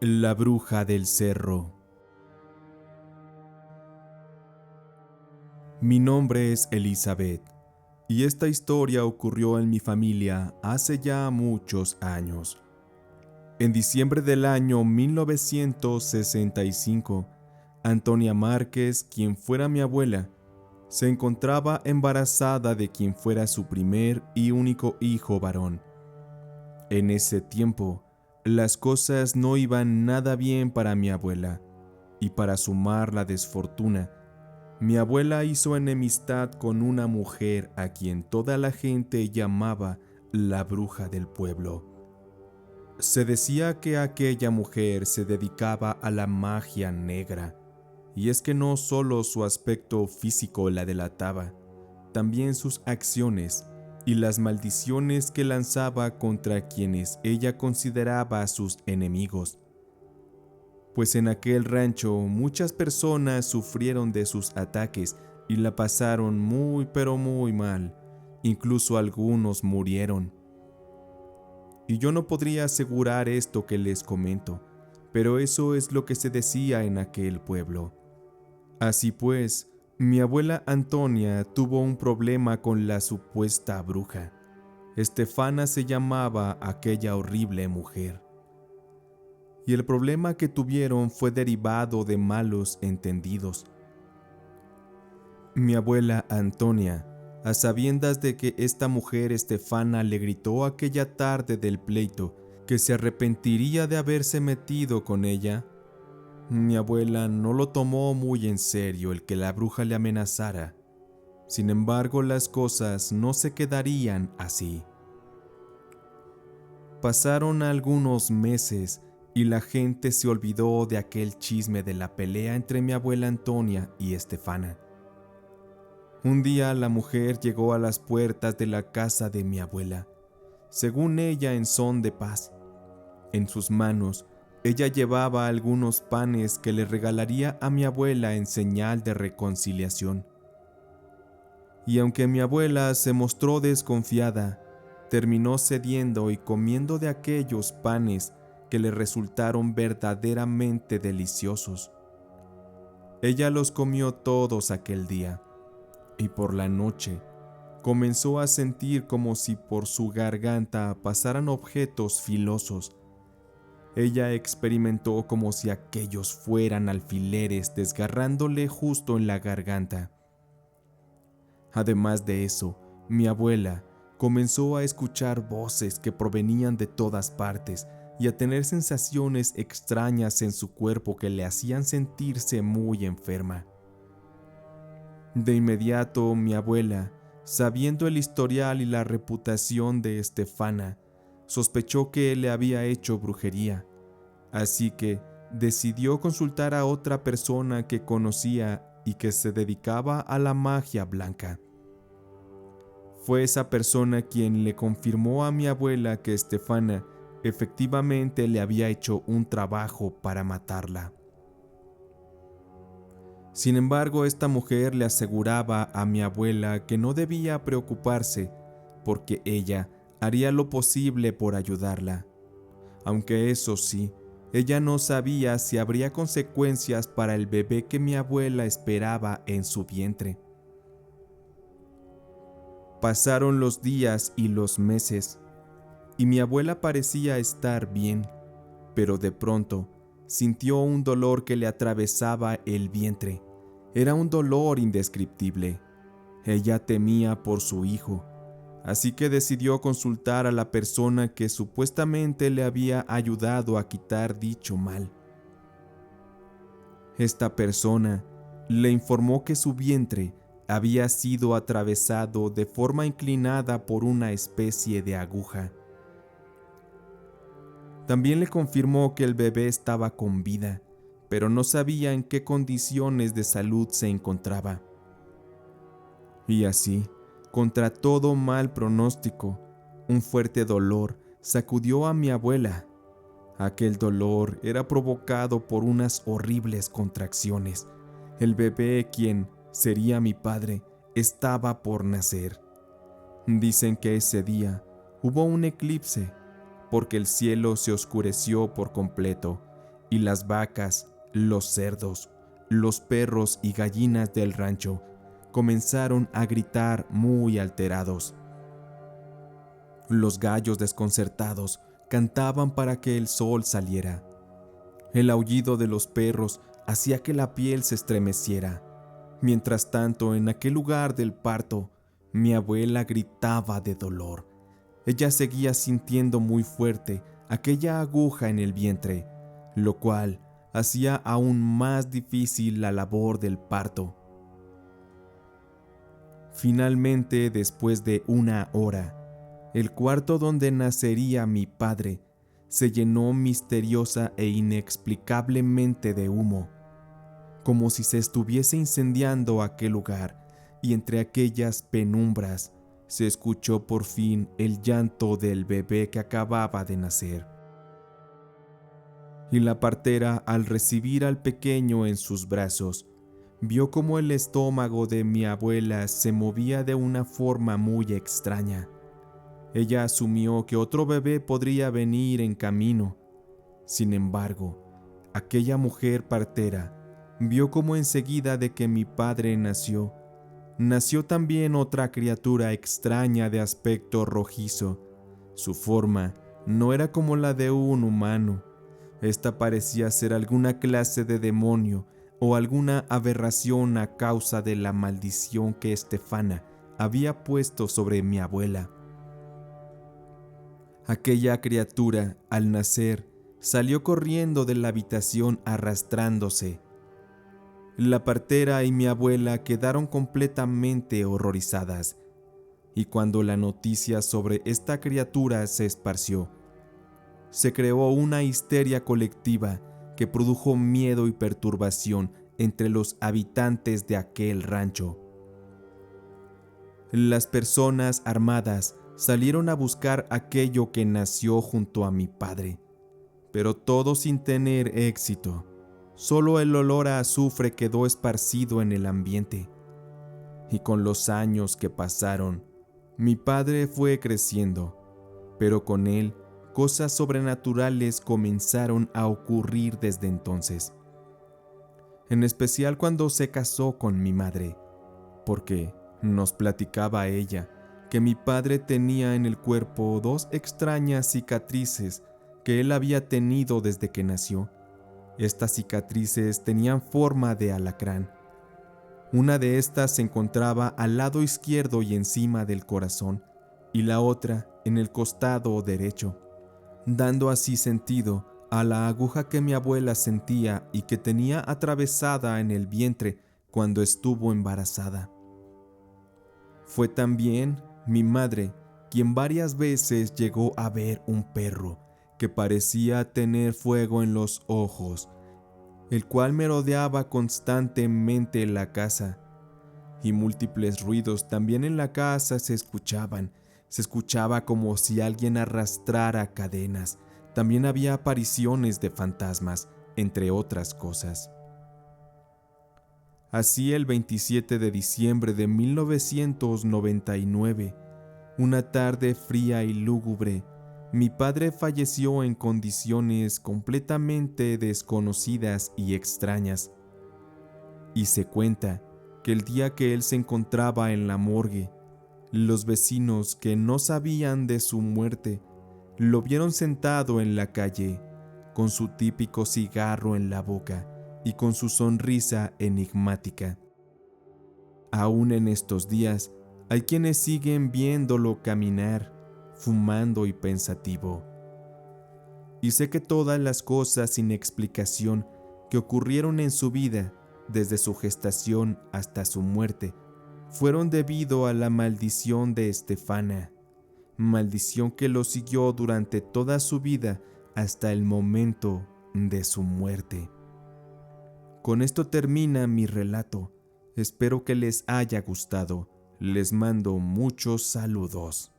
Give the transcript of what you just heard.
La bruja del cerro. Mi nombre es Elizabeth, y esta historia ocurrió en mi familia hace ya muchos años. En diciembre del año 1965, Antonia Márquez, quien fuera mi abuela, se encontraba embarazada de quien fuera su primer y único hijo varón. En ese tiempo, las cosas no iban nada bien para mi abuela, y para sumar la desfortuna, mi abuela hizo enemistad con una mujer a quien toda la gente llamaba la bruja del pueblo. Se decía que aquella mujer se dedicaba a la magia negra, y es que no solo su aspecto físico la delataba, también sus acciones y las maldiciones que lanzaba contra quienes ella consideraba sus enemigos. Pues en aquel rancho muchas personas sufrieron de sus ataques y la pasaron muy pero muy mal, incluso algunos murieron. Y yo no podría asegurar esto que les comento, pero eso es lo que se decía en aquel pueblo. Así pues, mi abuela Antonia tuvo un problema con la supuesta bruja. Estefana se llamaba aquella horrible mujer. Y el problema que tuvieron fue derivado de malos entendidos. Mi abuela Antonia, a sabiendas de que esta mujer Estefana le gritó aquella tarde del pleito que se arrepentiría de haberse metido con ella, mi abuela no lo tomó muy en serio el que la bruja le amenazara. Sin embargo, las cosas no se quedarían así. Pasaron algunos meses y la gente se olvidó de aquel chisme de la pelea entre mi abuela Antonia y Estefana. Un día la mujer llegó a las puertas de la casa de mi abuela, según ella en son de paz. En sus manos, ella llevaba algunos panes que le regalaría a mi abuela en señal de reconciliación. Y aunque mi abuela se mostró desconfiada, terminó cediendo y comiendo de aquellos panes que le resultaron verdaderamente deliciosos. Ella los comió todos aquel día, y por la noche comenzó a sentir como si por su garganta pasaran objetos filosos. Ella experimentó como si aquellos fueran alfileres desgarrándole justo en la garganta. Además de eso, mi abuela comenzó a escuchar voces que provenían de todas partes y a tener sensaciones extrañas en su cuerpo que le hacían sentirse muy enferma. De inmediato, mi abuela, sabiendo el historial y la reputación de Estefana, sospechó que él le había hecho brujería, así que decidió consultar a otra persona que conocía y que se dedicaba a la magia blanca. Fue esa persona quien le confirmó a mi abuela que Estefana efectivamente le había hecho un trabajo para matarla. Sin embargo, esta mujer le aseguraba a mi abuela que no debía preocuparse porque ella haría lo posible por ayudarla. Aunque eso sí, ella no sabía si habría consecuencias para el bebé que mi abuela esperaba en su vientre. Pasaron los días y los meses, y mi abuela parecía estar bien, pero de pronto sintió un dolor que le atravesaba el vientre. Era un dolor indescriptible. Ella temía por su hijo, así que decidió consultar a la persona que supuestamente le había ayudado a quitar dicho mal. Esta persona le informó que su vientre había sido atravesado de forma inclinada por una especie de aguja. También le confirmó que el bebé estaba con vida, pero no sabía en qué condiciones de salud se encontraba. Y así, contra todo mal pronóstico, un fuerte dolor sacudió a mi abuela. Aquel dolor era provocado por unas horribles contracciones. El bebé, quien sería mi padre, estaba por nacer. Dicen que ese día hubo un eclipse, porque el cielo se oscureció por completo y las vacas, los cerdos, los perros y gallinas del rancho comenzaron a gritar muy alterados. Los gallos desconcertados cantaban para que el sol saliera. El aullido de los perros hacía que la piel se estremeciera. Mientras tanto, en aquel lugar del parto, mi abuela gritaba de dolor. Ella seguía sintiendo muy fuerte aquella aguja en el vientre, lo cual hacía aún más difícil la labor del parto. Finalmente, después de 1 hora, el cuarto donde nacería mi padre se llenó misteriosa e inexplicablemente de humo, como si se estuviese incendiando aquel lugar, y entre aquellas penumbras se escuchó por fin el llanto del bebé que acababa de nacer. Y la partera, al recibir al pequeño en sus brazos, vio cómo el estómago de mi abuela se movía de una forma muy extraña. Ella asumió que otro bebé podría venir en camino. Sin embargo, aquella mujer partera vio cómo enseguida de que mi padre nació también otra criatura extraña de aspecto rojizo. Su forma no era como la de un humano. Esta parecía ser alguna clase de demonio o alguna aberración a causa de la maldición que Estefana había puesto sobre mi abuela. Aquella criatura, al nacer, salió corriendo de la habitación arrastrándose. La partera y mi abuela quedaron completamente horrorizadas, y cuando la noticia sobre esta criatura se esparció, se creó una histeria colectiva que produjo miedo y perturbación entre los habitantes de aquel rancho. Las personas armadas salieron a buscar aquello que nació junto a mi padre, pero todo sin tener éxito. Solo el olor a azufre quedó esparcido en el ambiente. Y con los años que pasaron, mi padre fue creciendo, pero con él cosas sobrenaturales comenzaron a ocurrir desde entonces. En especial cuando se casó con mi madre, porque nos platicaba ella que mi padre tenía en el cuerpo 2 extrañas cicatrices que él había tenido desde que nació. Estas cicatrices tenían forma de alacrán. Una de estas se encontraba al lado izquierdo y encima del corazón, y la otra en el costado derecho, dando así sentido a la aguja que mi abuela sentía y que tenía atravesada en el vientre cuando estuvo embarazada. Fue también mi madre quien varias veces llegó a ver un perro que parecía tener fuego en los ojos, el cual merodeaba constantemente la casa, y múltiples ruidos también en la casa se escuchaban. Se escuchaba como si alguien arrastrara cadenas. También había apariciones de fantasmas, entre otras cosas. Así, el 27 de diciembre de 1999, una tarde fría y lúgubre, mi padre falleció en condiciones completamente desconocidas y extrañas. Y se cuenta que el día que él se encontraba en la morgue, los vecinos que no sabían de su muerte lo vieron sentado en la calle, con su típico cigarro en la boca y con su sonrisa enigmática. Aún en estos días, hay quienes siguen viéndolo caminar, fumando y pensativo. Y sé que todas las cosas sin explicación que ocurrieron en su vida, desde su gestación hasta su muerte, fueron debido a la maldición de Estefana, maldición que lo siguió durante toda su vida hasta el momento de su muerte. Con esto termina mi relato. Espero que les haya gustado. Les mando muchos saludos.